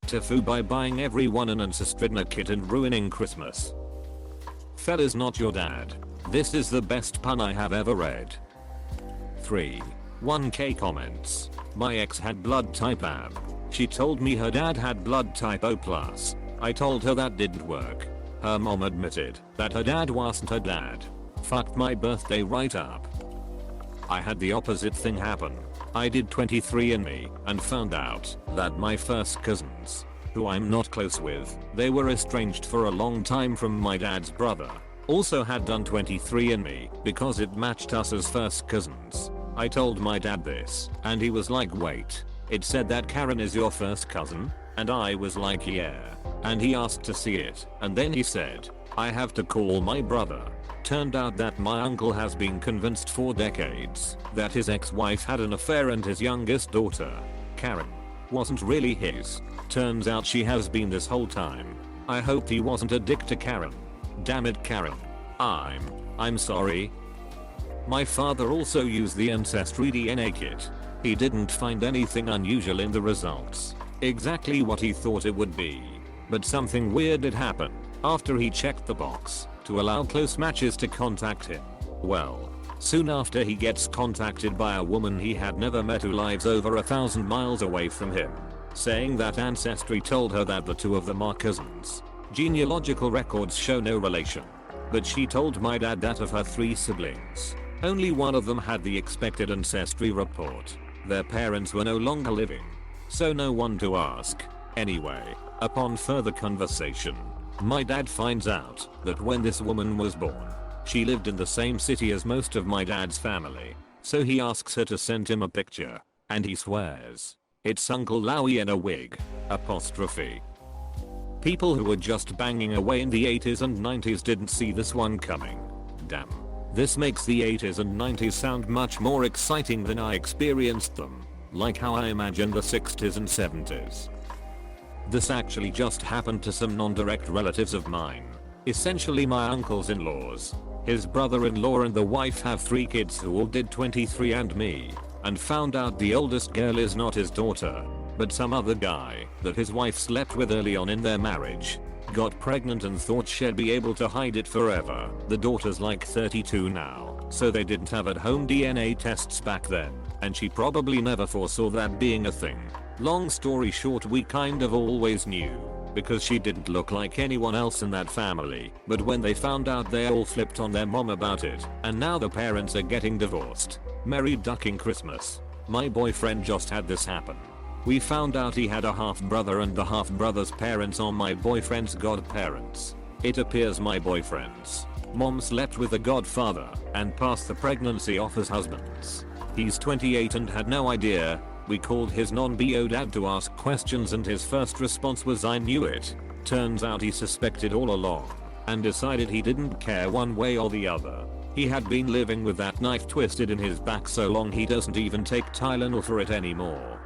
Tofu by buying everyone an Ancestry kit and ruining Christmas. Fed is not your dad. This is the best pun I have ever read. 3. 1k comments. My ex had blood type AB. She told me her dad had blood type O+. I told her that didn't work. Her mom admitted that her dad wasn't her dad. Fucked my birthday right up. I had the opposite thing happen. I did 23andMe and found out that my first cousins, who I'm not close with, they were estranged for a long time from my dad's brother, also had done 23andMe because it matched us as first cousins. I told my dad this and he was like, wait, it said that Karen is your first cousin? And I was like, yeah. And he asked to see it and then he said, I have to call my brother. Turned out that my uncle has been convinced for decades that his ex-wife had an affair and his youngest daughter, Karen, wasn't really his. Turns out she has been this whole time. I hope he wasn't a dick to Karen. Damn it, Karen. I'm sorry. My father also used the Ancestry DNA kit. He didn't find anything unusual in the results. Exactly what he thought it would be. But something weird did happen after he checked the box to allow close matches to contact him. Well, soon after he gets contacted by a woman he had never met who lives over 1,000 miles away from him, saying that Ancestry told her that the two of them are cousins. Genealogical records show no relation. But she told my dad that of her 3 siblings, only one of them had the expected Ancestry report. Their parents were no longer living, so no one to ask. Anyway, upon further conversation, my dad finds out that when this woman was born, she lived in the same city as most of my dad's family, so he asks her to send him a picture, and he swears it's Uncle Lowy in a wig. Apostrophe. People who were just banging away in the 80s and 90s didn't see this one coming. Damn. This makes the 80s and 90s sound much more exciting than I experienced them, like how I imagine the 60s and 70s. This actually just happened to some non-direct relatives of mine, essentially my uncles-in-laws. His brother-in-law and the wife have 3 kids who all did 23andMe, and found out the oldest girl is not his daughter, but some other guy that his wife slept with early on in their marriage. Got pregnant and thought she'd be able to hide it forever. The daughter's like 32 now, so they didn't have at-home DNA tests back then, and she probably never foresaw that being a thing. Long story short, we kind of always knew, because she didn't look like anyone else in that family, but when they found out they all flipped on their mom about it, and now the parents are getting divorced. Merry ducking Christmas. My boyfriend just had this happen. We found out he had a half-brother and the half-brother's parents are my boyfriend's godparents. It appears my boyfriend's mom slept with the godfather and passed the pregnancy off as husbands. He's 28 and had no idea. We called his non-BO dad to ask questions and his first response was, I knew it. Turns out he suspected all along and decided he didn't care one way or the other. He had been living with that knife twisted in his back so long he doesn't even take Tylenol for it anymore.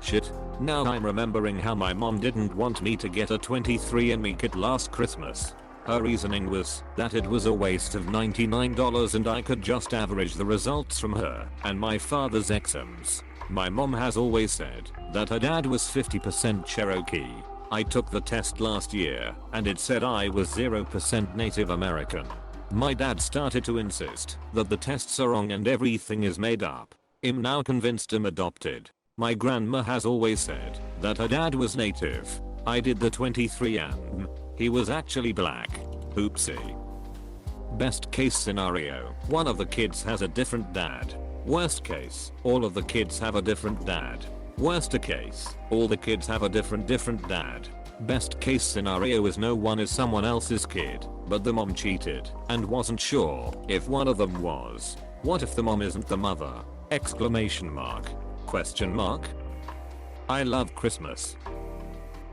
Shit, now I'm remembering how my mom didn't want me to get a 23andMe kit last Christmas. Her reasoning was that it was a waste of $99 and I could just average the results from her and my father's exams. My mom has always said that her dad was 50% Cherokee. I took the test last year and it said I was 0% Native American. My dad started to insist that the tests are wrong and everything is made up. I'm now convinced I'm adopted. My grandma has always said that her dad was Native. I did the 23andMe. He was actually black. Oopsie. Best case scenario, one of the kids has a different dad. Worst case, all of the kids have a different dad. Worst case, all the kids have a different dad. Best case scenario is no one is someone else's kid, but the mom cheated and wasn't sure if one of them was. What if the mom isn't the mother? Exclamation mark. Question mark. I love Christmas.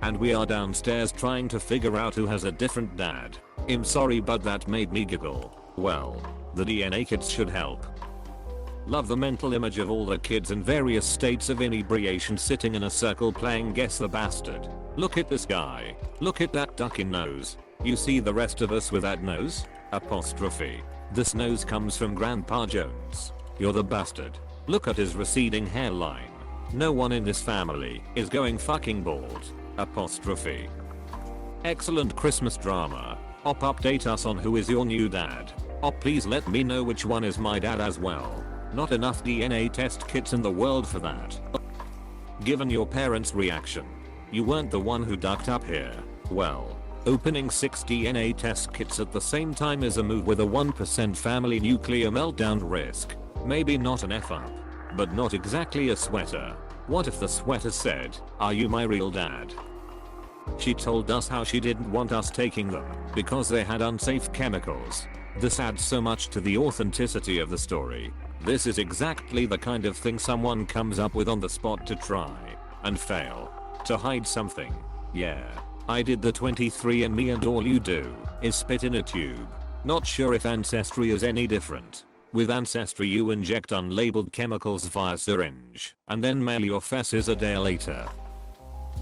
And we are downstairs trying to figure out who has a different dad. I'm sorry but that made me giggle. Well, the DNA kits should help. Love the mental image of all the kids in various states of inebriation sitting in a circle playing Guess the Bastard. Look at this guy. Look at that ducking nose. You see the rest of us with that nose? Apostrophe. This nose comes from Grandpa Jones. You're the bastard. Look at his receding hairline. No one in this family is going fucking bald. Apostrophe. Excellent Christmas drama. Op, update us on who is your new dad. Op, please let me know which one is my dad as well. Not enough DNA test kits in the world for that. Given your parents' reaction, you weren't the one who ducked up here. Well, opening 6 DNA test kits at the same time is a move with a 1% family nuclear meltdown risk. Maybe not an F up, but not exactly a sweater. What if the sweater said, "Are you my real dad?" She told us how she didn't want us taking them because they had unsafe chemicals. This adds so much to the authenticity of the story. This is exactly the kind of thing someone comes up with on the spot to try and fail. To hide something. Yeah. I did the 23andMe and all you do is spit in a tube. Not sure if Ancestry is any different. With Ancestry you inject unlabeled chemicals via syringe and then mail your faeces a day later.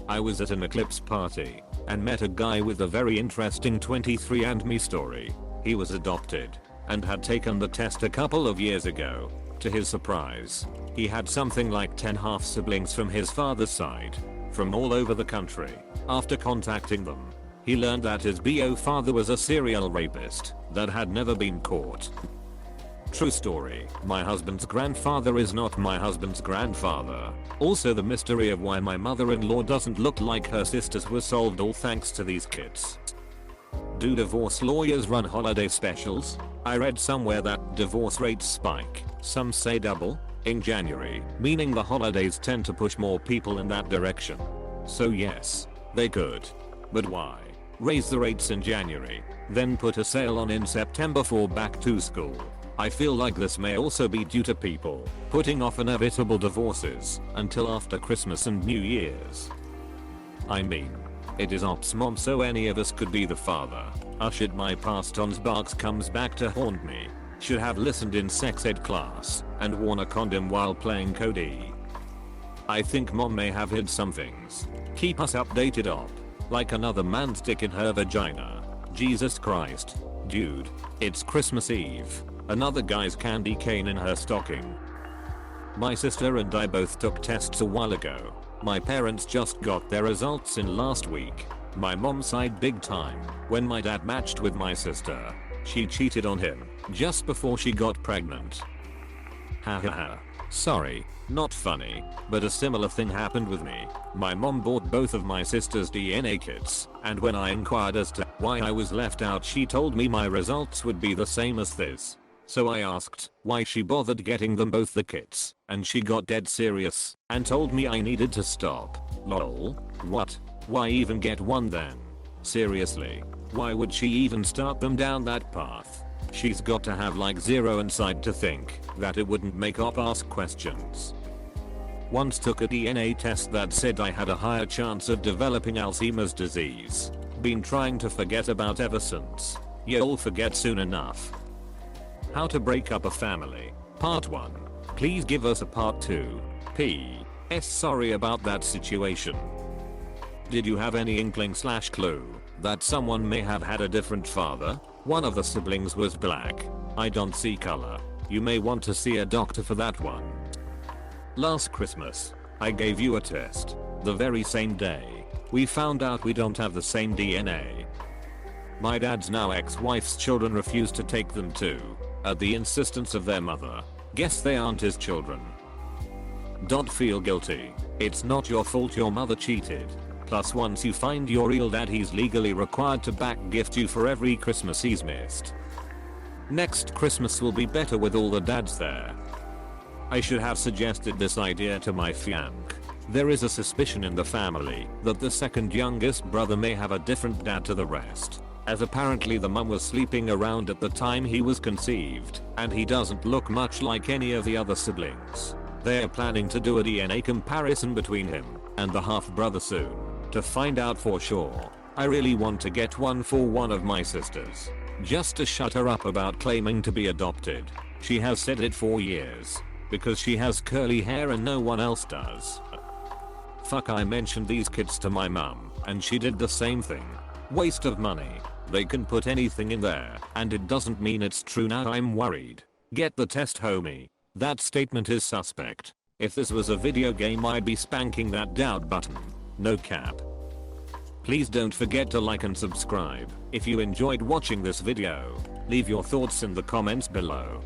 I was at an eclipse party and met a guy with a very interesting 23andMe story. He was adopted and had taken the test a couple of years ago. To his surprise, he had something like 10 half siblings from his father's side, from all over the country. After contacting them, he learned that his bio father was a serial rapist that had never been caught. True story, my husband's grandfather is not my husband's grandfather. Also the mystery of why my mother-in-law doesn't look like her sisters was solved all thanks to these kits. Do divorce lawyers run holiday specials? I read somewhere that divorce rates spike, some say double, in January, meaning the holidays tend to push more people in that direction. So yes, they could. But why? Raise the rates in January, then put a sale on in September for back to school. I feel like this may also be due to people putting off inevitable divorces until after Christmas and New Year's. I mean, it is ops mom so any of us could be the father. Shit, my past on sparks comes back to haunt me. Should have listened in sex ed class and worn a condom while playing Cody. I think mom may have hid some things. Keep us updated op. Like another man's dick in her vagina. Jesus Christ. Dude, it's Christmas Eve. Another guy's candy cane in her stocking. My sister and I both took tests a while ago. My parents just got their results in last week. My mom sighed big time when my dad matched with my sister. She cheated on him just before she got pregnant. Hahaha. Sorry, not funny, but a similar thing happened with me. My mom bought both of my sister's DNA kits, and when I inquired as to why I was left out, she told me my results would be the same as this. So I asked why she bothered getting them both the kits, and she got dead serious and told me I needed to stop. Lol. What? Why even get one then? Seriously, why would she even start them down that path? She's got to have like zero insight to think that it wouldn't make op ask questions. Once took a DNA test that said I had a higher chance of developing Alzheimer's disease. Been trying to forget about ever since. You'll forget soon enough. How to break up a family. Part 1. Please give us a part 2. P.S. Sorry about that situation. Did you have any inkling/clue that someone may have had a different father? One of the siblings was black. I don't see color. You may want to see a doctor for that one. Last Christmas, I gave you a test. The very same day, we found out we don't have the same DNA. My dad's now ex-wife's children refused to take them too, at the insistence of their mother. Guess they aren't his children. Don't feel guilty. It's not your fault your mother cheated. Plus once you find your real dad, he's legally required to back gift you for every Christmas he's missed. Next Christmas will be better with all the dads there. I should have suggested this idea to my fianc. There is a suspicion in the family that the second youngest brother may have a different dad to the rest, as apparently the mum was sleeping around at the time he was conceived, and he doesn't look much like any of the other siblings. They are planning to do a DNA comparison between him and the half-brother soon, to find out for sure. I really want to get one for one of my sisters, just to shut her up about claiming to be adopted. She has said it for years, because she has curly hair and no one else does. Fuck, I mentioned these kits to my mum, and she did the same thing. Waste of money. They can put anything in there, and it doesn't mean it's true. Now I'm worried. Get the test, homie. That statement is suspect. If this was a video game, I'd be spanking that doubt button. No cap. Please don't forget to like and subscribe. If you enjoyed watching this video, leave your thoughts in the comments below.